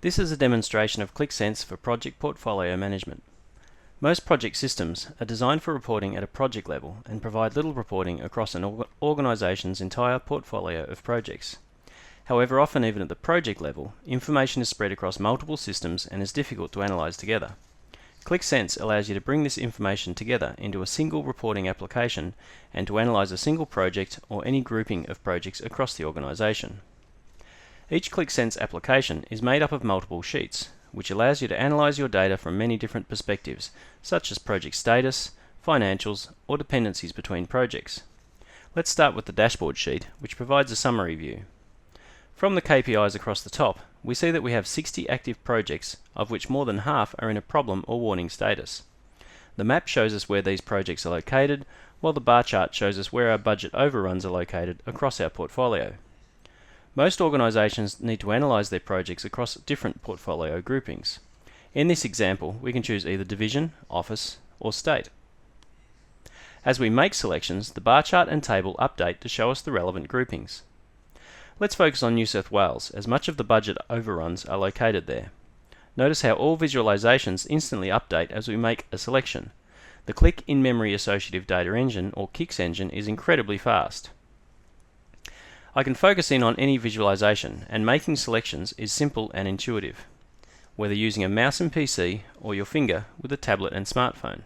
This is a demonstration of Qlik for project portfolio management. Most project systems are designed for reporting at a project level and provide little reporting across an organization's entire portfolio of projects. However, often even at the project level, information is spread across multiple systems and is difficult to analyze together. Qlik allows you to bring this information together into a single reporting application and to analyze a single project or any grouping of projects across the organization. Each Qlik application is made up of multiple sheets, which allows you to analyze your data from many different perspectives, such as project status, financials, or dependencies between projects. Let's start with the dashboard sheet, which provides a summary view. From the KPIs across the top, we see that we have 60 active projects, of which more than half are in a problem or warning status. The map shows us where these projects are located, while the bar chart shows us where our budget overruns are located across our portfolio. Most organizations need to analyze their projects across different portfolio groupings. In this example, we can choose either division, office, or state. As we make selections, the bar chart and table update to show us the relevant groupings. Let's focus on New South Wales, as much of the budget overruns are located there. Notice how all visualizations instantly update as we make a selection. The Qlik in-memory associative data engine, or QIX engine, is incredibly fast. I can focus in on any visualization, and making selections is simple and intuitive, whether using a mouse and PC or your finger with a tablet and smartphone.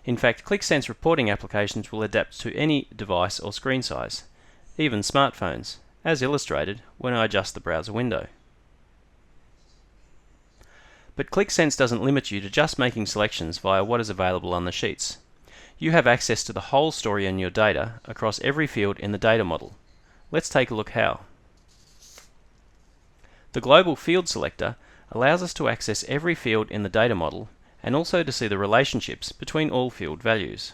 In fact, Qlik reporting applications will adapt to any device or screen size, even smartphones, as illustrated when I adjust the browser window. But Qlik doesn't limit you to just making selections via what is available on the sheets. You have access to the whole story in your data across every field in the data model. Let's take a look how. The global field selector allows us to access every field in the data model and also to see the relationships between all field values.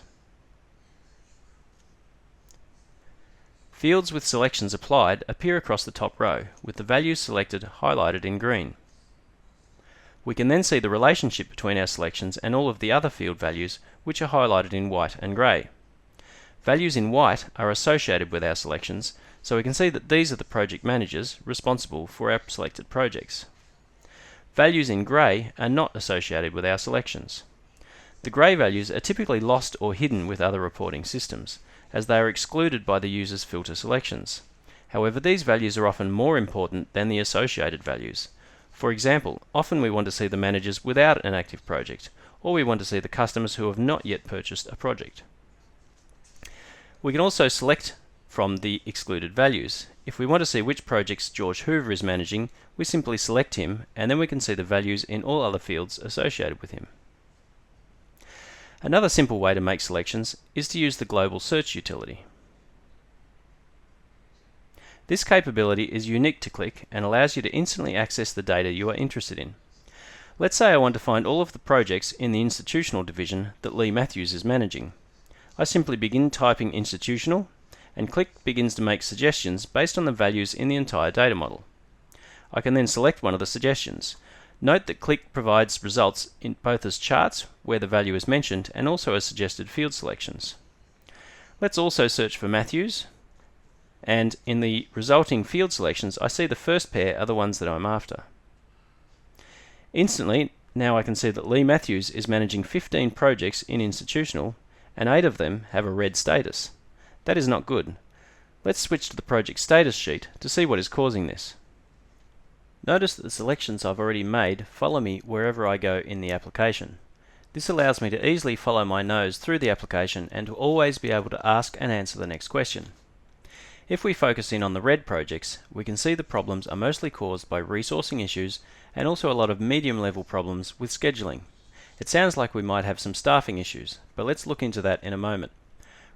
Fields with selections applied appear across the top row, with the values selected highlighted in green. We can then see the relationship between our selections and all of the other field values, which are highlighted in white and grey. Values in white are associated with our selections, so we can see that these are the project managers responsible for our selected projects. Values in grey are not associated with our selections. The grey values are typically lost or hidden with other reporting systems, as they are excluded by the user's filter selections. However, these values are often more important than the associated values. For example, often we want to see the managers without an active project, or we want to see the customers who have not yet purchased a project. We can also select from the excluded values. If we want to see which projects George Hoover is managing, we simply select him, and then we can see the values in all other fields associated with him. Another simple way to make selections is to use the global search utility. This capability is unique to Qlik and allows you to instantly access the data you are interested in. Let's say I want to find all of the projects in the institutional division that Lee Matthews is managing. I simply begin typing institutional, and Qlik begins to make suggestions based on the values in the entire data model. I can then select one of the suggestions. Note that Qlik provides results in both as charts, where the value is mentioned, and also as suggested field selections. Let's also search for Matthews, and in the resulting field selections I see the first pair are the ones that I'm after. Instantly, now I can see that Lee Matthews is managing 15 projects in institutional, and 8 of them have a red status. That is not good. Let's switch to the project status sheet to see what is causing this. Notice that the selections I've already made follow me wherever I go in the application. This allows me to easily follow my nose through the application and to always be able to ask and answer the next question. If we focus in on the red projects, we can see the problems are mostly caused by resourcing issues and also a lot of medium-level problems with scheduling. It sounds like we might have some staffing issues, but let's look into that in a moment.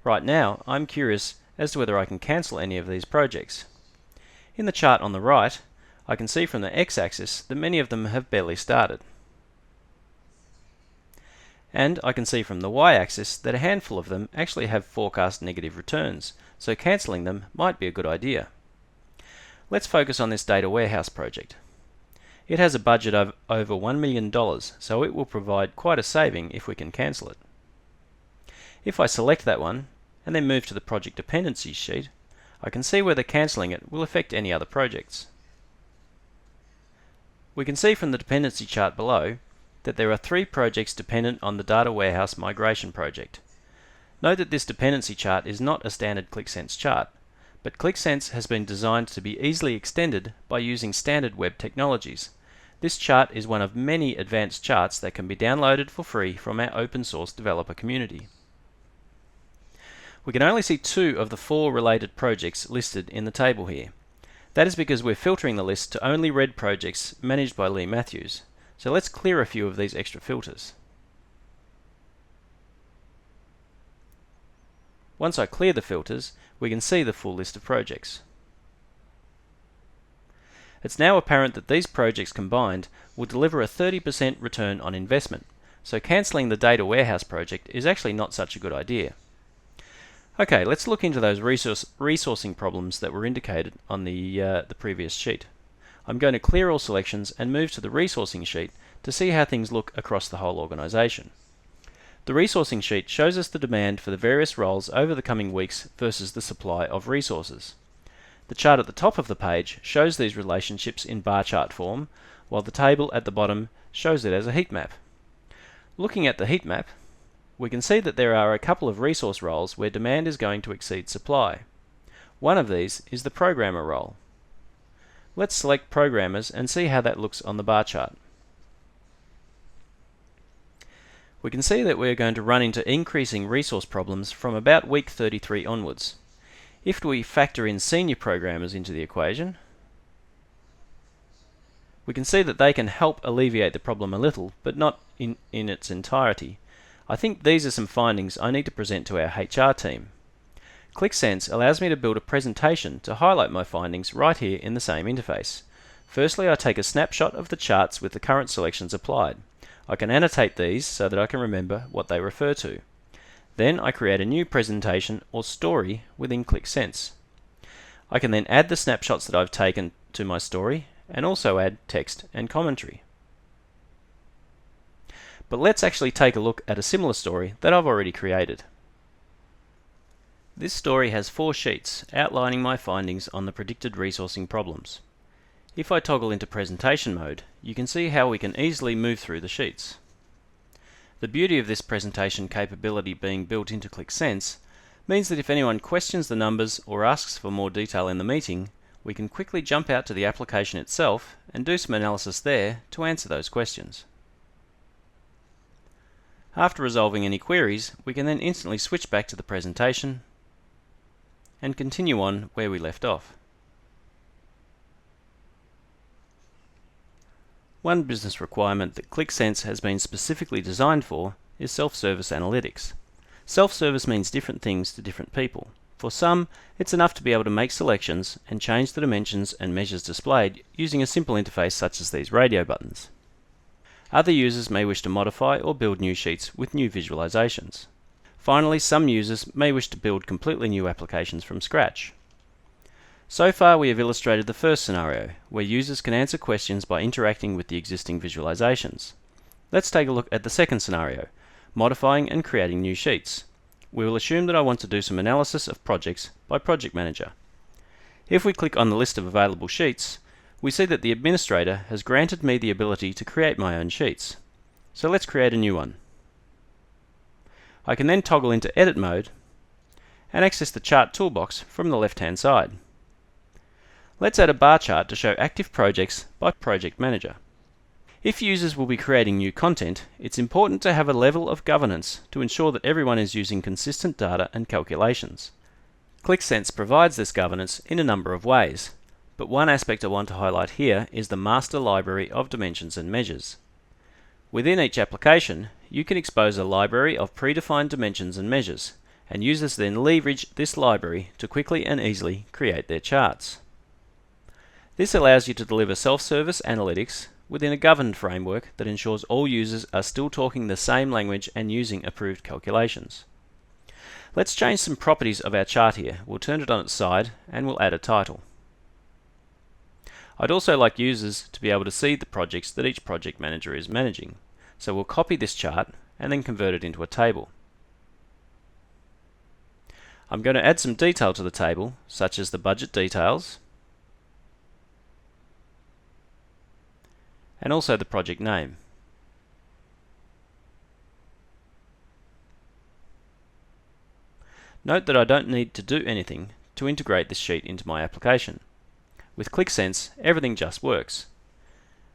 Right now, I'm curious as to whether I can cancel any of these projects. In the chart on the right, I can see from the x-axis that many of them have barely started. And I can see from the y-axis that a handful of them actually have forecast negative returns, so cancelling them might be a good idea. Let's focus on this data warehouse project. It has a budget of over $1 million, so it will provide quite a saving if we can cancel it. If I select that one, and then move to the project dependencies sheet, I can see whether cancelling it will affect any other projects. We can see from the dependency chart below that there are 3 projects dependent on the data warehouse migration project. Note that this dependency chart is not a standard QlikSense chart, but QlikSense has been designed to be easily extended by using standard web technologies. This chart is one of many advanced charts that can be downloaded for free from our open source developer community. We can only see 2 of the 4 related projects listed in the table here. That is because we're filtering the list to only red projects managed by Lee Matthews. So let's clear a few of these extra filters. Once I clear the filters, we can see the full list of projects. It's now apparent that these projects combined will deliver a 30% return on investment, so cancelling the data warehouse project is actually not such a good idea. Okay, let's look into those resourcing problems that were indicated on the previous sheet. I'm going to clear all selections and move to the resourcing sheet to see how things look across the whole organisation. The resourcing sheet shows us the demand for the various roles over the coming weeks versus the supply of resources. The chart at the top of the page shows these relationships in bar chart form, while the table at the bottom shows it as a heat map. Looking at the heat map, we can see that there are a couple of resource roles where demand is going to exceed supply. One of these is the programmer role. Let's select programmers and see how that looks on the bar chart. We can see that we're going to run into increasing resource problems from about week 33 onwards. If we factor in senior programmers into the equation, we can see that they can help alleviate the problem a little, but not in its entirety. I think these are some findings I need to present to our HR team. QlikSense allows me to build a presentation to highlight my findings right here in the same interface. Firstly, I take a snapshot of the charts with the current selections applied. I can annotate these so that I can remember what they refer to. Then I create a new presentation or story within QlikSense. I can then add the snapshots that I've taken to my story and also add text and commentary. But let's actually take a look at a similar story that I've already created. This story has 4 sheets outlining my findings on the predicted resourcing problems. If I toggle into presentation mode, you can see how we can easily move through the sheets. The beauty of this presentation capability being built into QlikSense means that if anyone questions the numbers or asks for more detail in the meeting, we can quickly jump out to the application itself and do some analysis there to answer those questions. After resolving any queries, we can then instantly switch back to the presentation and continue on where we left off. One business requirement that QlikSense has been specifically designed for is self-service analytics. Self-service means different things to different people. For some, it's enough to be able to make selections and change the dimensions and measures displayed using a simple interface such as these radio buttons. Other users may wish to modify or build new sheets with new visualizations. Finally, some users may wish to build completely new applications from scratch. So far we have illustrated the first scenario, where users can answer questions by interacting with the existing visualizations. Let's take a look at the second scenario, modifying and creating new sheets. We will assume that I want to do some analysis of projects by Project Manager. If we click on the list of available sheets, we see that the administrator has granted me the ability to create my own sheets. So let's create a new one. I can then toggle into edit mode and access the chart toolbox from the left hand side. Let's add a bar chart to show active projects by Project Manager. If users will be creating new content, it's important to have a level of governance to ensure that everyone is using consistent data and calculations. QlikSense provides this governance in a number of ways, but one aspect I want to highlight here is the master library of dimensions and measures. Within each application, you can expose a library of predefined dimensions and measures, and users then leverage this library to quickly and easily create their charts. This allows you to deliver self-service analytics within a governed framework that ensures all users are still talking the same language and using approved calculations. Let's change some properties of our chart here. We'll turn it on its side and we'll add a title. I'd also like users to be able to see the projects that each project manager is managing. So we'll copy this chart and then convert it into a table. I'm going to add some detail to the table, such as the budget details, and also the project name. Note that I don't need to do anything to integrate this sheet into my application. With Qlik Sense, everything just works.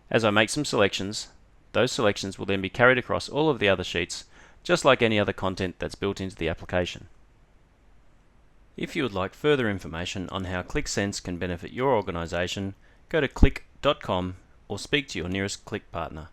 As I make some selections, those selections will then be carried across all of the other sheets, just like any other content that's built into the application. If you would like further information on how Qlik Sense can benefit your organisation, go to qlik.com or speak to your nearest Qlik partner.